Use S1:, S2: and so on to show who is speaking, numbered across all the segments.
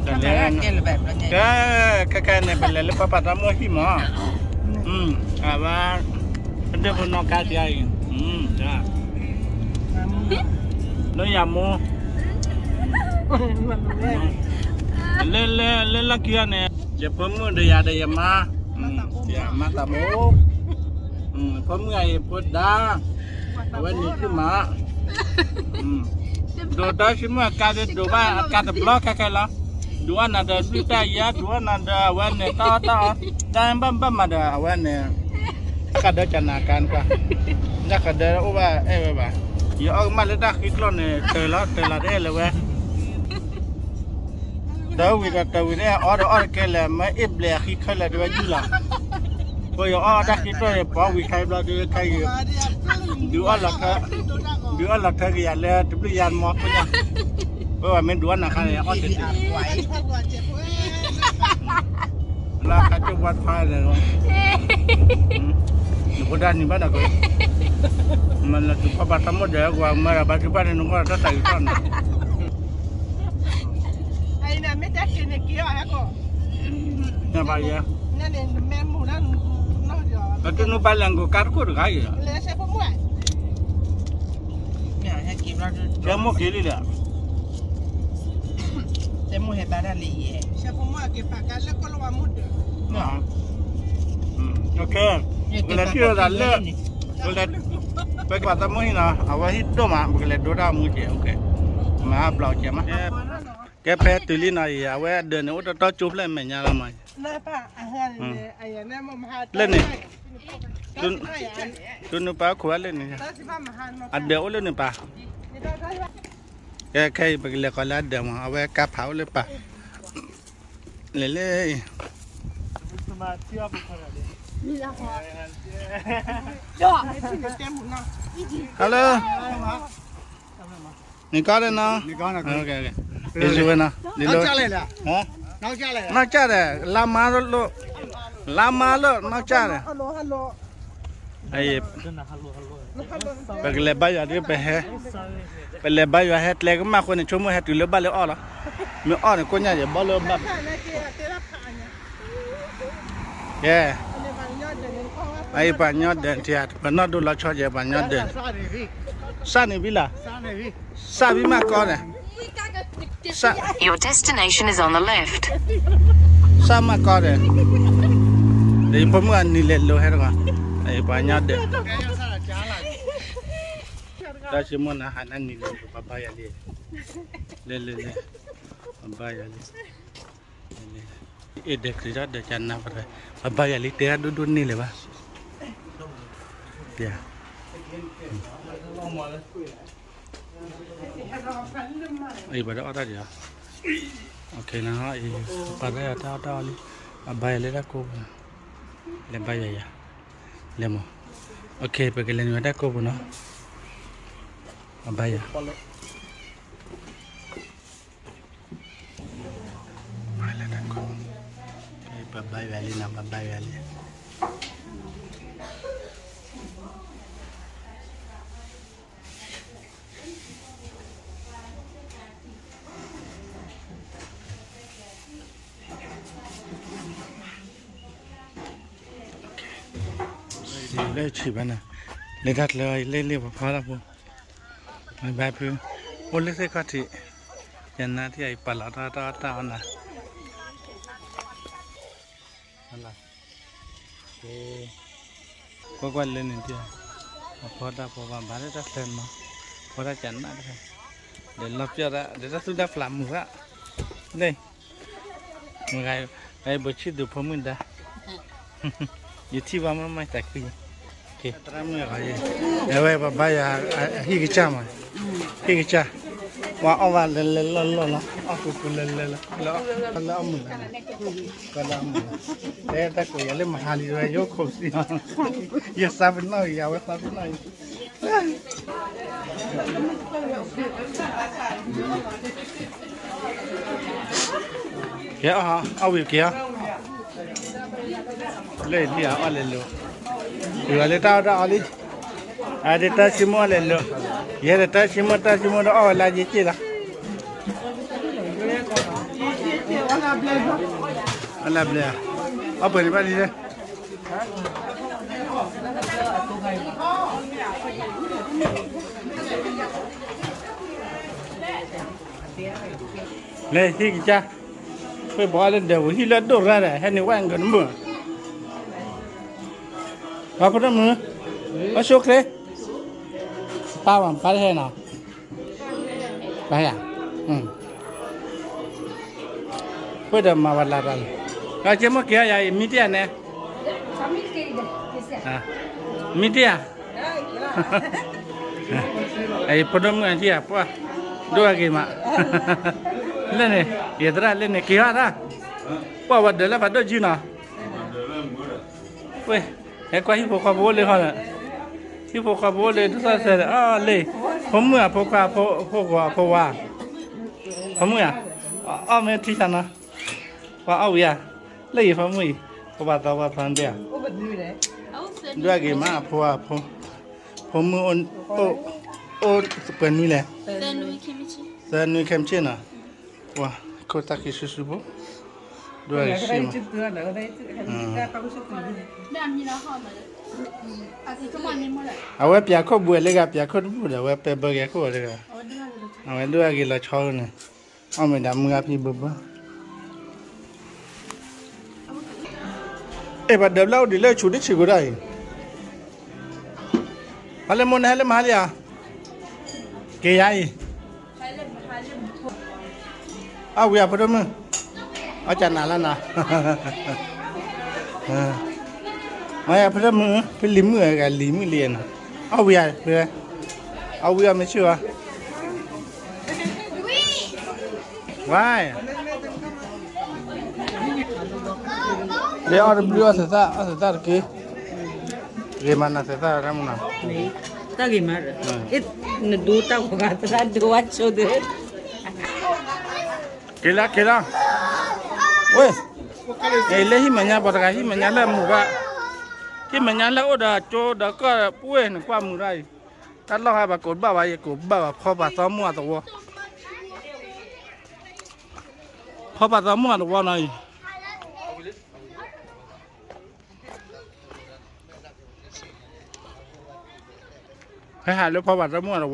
S1: แต่เลี้ยงก็เนี่ยเป็นเลยปะปะตามมือหิมะว่าเป็นเด็กคนนอกกาเจียจ้าแล้วยามูเล่นลักเกียเนี่ยจะเพิ่มมือเดียดมาอย่ามาตามูเพิ่มไงพูดด้าวันนี้ขึ้นมาดูได้ชิมว่าการดูว่าการบล็อกแค่ละดูว่านั่นเดือดยาดูว่านั่นเดือวันนี้ต่อแต่บ้ามาเดือวันนี้ก็เดือดจะนาการกว่านักก็เดือดว่าว่าอย่าออกมาเลยดักคิดล้นเนี่ยเตละได้เลยเว้ยเดี๋ยววิเนี่ยออดแกเลยไม่เอฟเลยคิดแค่เลยด้วยยี่หล่ะพออย่าออดักคิดล้นเนี่ยพอวิใครเราดูใครดูอันหลักกี่อย่างเลยทุกอย่างหมดเนี่ยเพราะว่ามันดูอันนั้นเนี่ยออดเด็ดแล้วเขาจะวัดพายเลยเนาะดูคนด้านนี้บ้างนะกูมันละทุกคนทำหมดเดี๋ยวว่าเมื่อบัดนี้บ้านนึงก็จะใส่ต้น
S2: ไอ้นั่นไม่ได้กินเนี่ยกี่อะไรก็
S1: เนี่ยไปยัง
S2: นั่นเองแม่หมูนั่นน่าจะ
S1: แล้วนู้นไปแล้วก็การกู้หรือไงอ่ะ
S2: เลยใช่พวกมึงเนี่ยให้กินเรา
S1: เจ้าหมูกี่ลิละ
S2: เจ้าหมูเห็ดบาดาลีใช่พวกมึงเก็บปากกันแล้วก็ระวังมุดเด้อ
S1: เนี่ยโอเคเวลาที่เราเลิกเวลาไปกับตามือนะเอาไว้ที่ตัวมาเวลาดูดามือเจ้าโอเคมาเปล่าเจ้ามาแกแพ้ตุลีน่ะเอาไว้เดินโอ้ตัวจุบเลยไม่ยากละมั้ย
S2: น่าป่ะอาหารไอ้เนี่ยมันมา
S1: เล่นนี่ตุนป่าขวาเล่นนี่อันเดียวเล่นนี่ป่ะแกใครไปเล่นก็แล้วเดี๋ยวมาเอาไว้กับเผาเลยป่ะเล่นฮัลโหลนี่ก็เลยนะโอเคเดี๋ยวช่วยนะนี่เลยฮะนักจ่าเลยลามาโลนักจ่าเลยไอ้ไปเล่นบ้านอย่างนี้ไปเล่นบ้านอย่างเฮ็ดเล็กมากคนในชั่วโมงเฮ็ดอยู่เล่นบ้านเลยอ้อละไม่อ้อเนี่ยคนใหญ่จะบ้านเลยบ้านเย่ไอ้ปัญญาเดินที่ปัญญาดูแลชอบเย่ปัญญาเดินซานี่วิล่ะซาวิมาก่อนเนี่ย
S3: Your destination is on the left.
S1: ซามาก่อนเนี่ยเดี๋ยวผมก็นี่เล่นโลให้ดูกันไอ้ปัญญาเดินแต่ชิมอนอาหารนั่นนี่เลยป้าป้ายาลีเล่ป้าป้ายาลีเด็กที่จะเดินจันนาไปป้าป้ายาลีเตะดูนี่เลยป่ะเดี๋ยวไอ้บ้าอะไรเดี๋ยวโอเคนะฮะไอ้ป้าได้ท่าลีป้าป้ายาลีได้กูเล่นป้ายาเล่นมั้งโอเคไปกันเล่นมาได้กูเนาะAbaya. Wala na ko. Kay babay wali na babay wali. Okay. Le chibana. Le dat le phala po.ไม่แบบนี้โอเล่เสกที่ยันนาที่ไอ้ปลาตานะอะไรก็เล่นนี่ที่พอได้พอมาบ้านได้เล่นมาพอได้จันนะเดี๋ยวเราจะเดี๋ยวสุดาฟลามุระนี่มึงไอ้บุชิดูพมึงได้อยู่ที่ว่ามันไม่แตกปีโอเคตามมือเขาเอาไว้ป้าป้ายาฮิกิจ้ามาฮิกิจ้าว่าเอาว่าเล่นเอาคุเล่นแล้วเอามือก็เอามือแต่ถ้ากูอยากเล่นมาหาลีด้วยยกเขาสิอย่าซาบินหน่อยอย่าว่าซาบินหน่อยเกี่ยวฮะเอาวิวเกี่ยวเลยนี่เอาเลยลูอยู่อะไรต่ออะไรada tak semua lalu. Ya tak semua dah awal lagi je lah. Ala bela. Apa ni balik dia? Leh si kita. Kau bawa le dah, hilang dorang dah. Hari ni wang kan mu. Apa dah mu? Masuk le. Pawang, pakai na. Pakai. Kau dah mawar laran. Kau cuma kaya ya media ne. Media. Ay podom nga dia apa? Dua lagi mak. Lene, ya terah lene kaya dah. Apa wadah lah pada jina. Weh, kau hipo kau boleh kan? Hipo kau boleh tu sahaja. Le, kamu apa kau wah? Kamu ya? Mesti sana. Wah ya. Le kamu, kau baca pandai. Dua lagi mak apa? Kamu sepenuh le. Sepenuh kimchi na. Wah, kau tak kisah subuh. Dua lagi sih. Awak pihak kau buat lega pihak kau buat awak pergi kau lega. Awak dua lagi lah cakap ni. Awak dah mengapi bapa. Pada belau di le cuci cigurai. Halim mana halim halia? Kayai. Awak apa tu mu? Ajar nala na. Maya apa tu mu? Pelimu ke limu lian. Awak ber. Awak macam apa? Why? Dia orang beli asal ke? Gimana sesa kamu na?
S2: Tak gimana? Itu tak berkata dua cuci.
S1: Kila. Weh. Lehi mana berkah mana lah muka. Mana lah udah coba dah puas ni kuat murai. Kalau apa kau bawa ya kau bawa apa semua tu. Apa semua tu ni. Halo apa semua tu.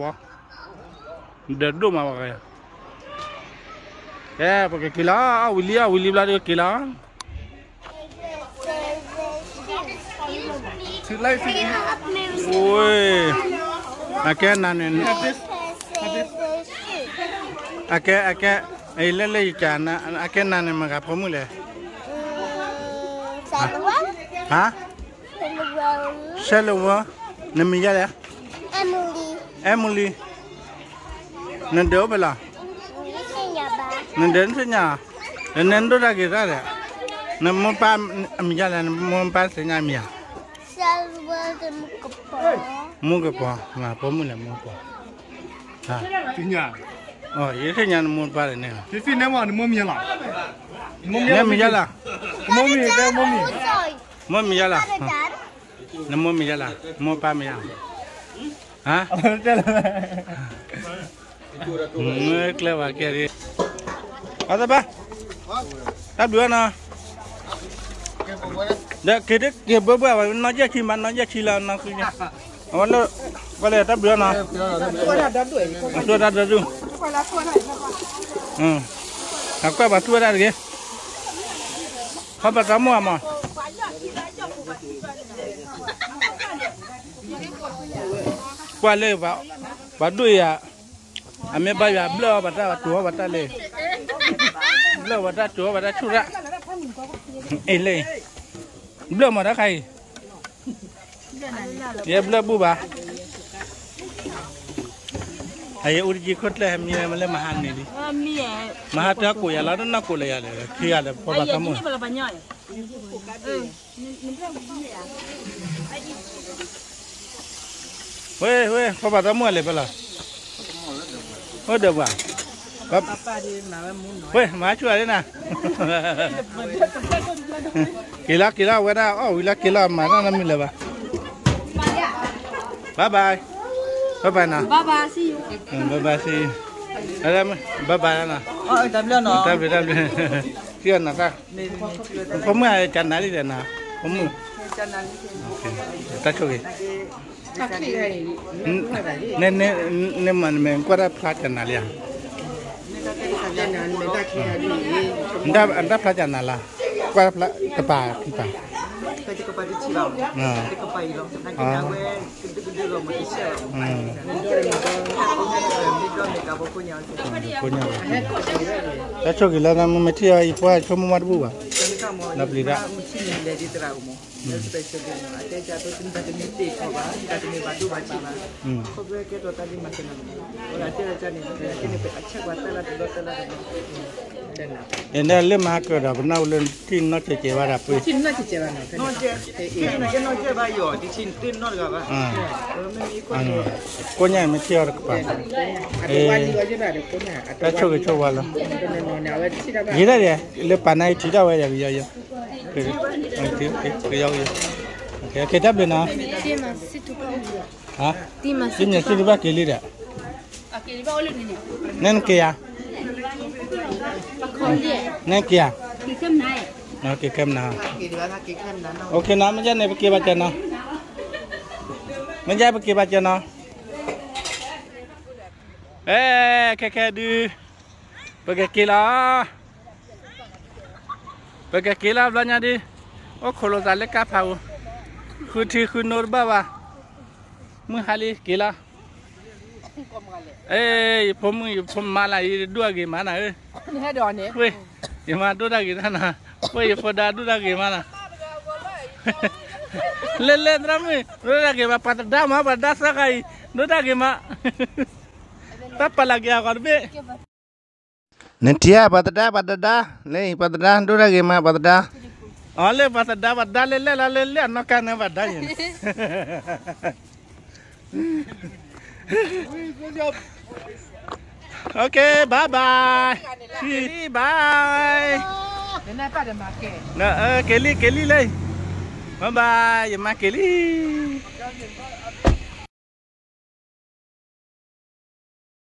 S1: Dah dua macam apa? Pakai kila, Willy belah kila. Oi, akan nanen. Akan, lele ikan, akan nanen makan apa mula? Ha? Selwa. Nama dia? Emily. Nanda bela. Nanda senya. Nanda lagi ada. Nama pam mijalan, nama pam senya mia. Muka apa? Apa mula muka? Ha.
S4: Senya.
S1: Oh, ini senya nama pam ni.
S4: Sisi nama ni mami lah.
S1: Mami jala.
S4: Mami.
S1: Mami jala. Nama mami jala. Nama pam ya. Ha? Clever kiri. Apa bah? Tak dua na. Dah kedek dia berbuat. Naja ciman, naja cila nak punya. Awalnya, boleh tak dua na. Tu ada tu. Aku apa tu ada lagi? Apa kamu ama? Kuala pak dua ya. Ame bayar belah bata tua bata le. Belah bata tua bata curah. Le. Belah mana kai? Ya belah buba. Ayah urji kot le hamnya malah mahan ni di. Mahan tu aku ya lalu nak aku le ya le. Kia le apa kamu? Weh, apa kamu le bela? Oh dah buat. Weh, macam ada na. Kila, weda. Oh, kila mana nama le ba? Bye bye na.
S2: Bye bye, see you.
S1: Bye bye see you. Ada bye bye na.
S2: W เนาะ
S1: W เชื่อนะจ๊ะผมมือจันนาลีเดนะผมมือโอเคตาช่วยเนี่ยมันก็ได้พลาดจันนาลีอ่ะอันได้พลาดจันนาละก็พลาดกระป๋าขึ้นไปแล้วช่วงกี่แล้วนะมันไม่เที่ยวอีกว่าชั่วโมงวัดบุบอ่ะนับลีละเอ็นได้เล่มมาเกิดแบบน่าเล่นที่นอกเจ๋อว่าแบบ
S2: ชิ้นน่าจะเจ็บนะนอกเจ็บนอกเจ็บไปอยู่ที่ชิ้นตื้นนอกกับว่าไม่มี
S1: คนใหญ่ไม่เที่ยวกับป่ะ
S2: วันนี้ก็จะแบบคนใหญ่
S1: แล้วช่วยวันละยี่ได้เลยเล็บปานไหนที่ได้ไว้อย่างเยอะๆคือเยอะๆโอเคแค่จับเลยนะฮะที่เนี่ยที่บ้านกี่ลิตรนั่นกี่อ่ะนั่นกี่อ่ะโอเคเข้มนะโอเคนะมันจะเนี่ยไปกี่บาทเนาะมันจะไปกี่บาทเนาะแค่ดูไปกี่ละไปกี่ละbelanja di oh kalau zale kapauคุณนรบ้าวะมึงหาลีกี่ละผมมาลายดูอะไรมานะ
S2: นี่ให้ดอนเนี่ย
S1: เว้ยยังมาดูอะไรกันนะเว้ยพอดาดูอะไรมานะเล่นๆramaiดูอะไรมาpada dah sakaiดูอะไรมาapa lagi aku be nanti ya pada dah le pada do lagi ma pada dah oleh pada le no kan pada ya okay bye Kelly le bye bye ya ma Kelly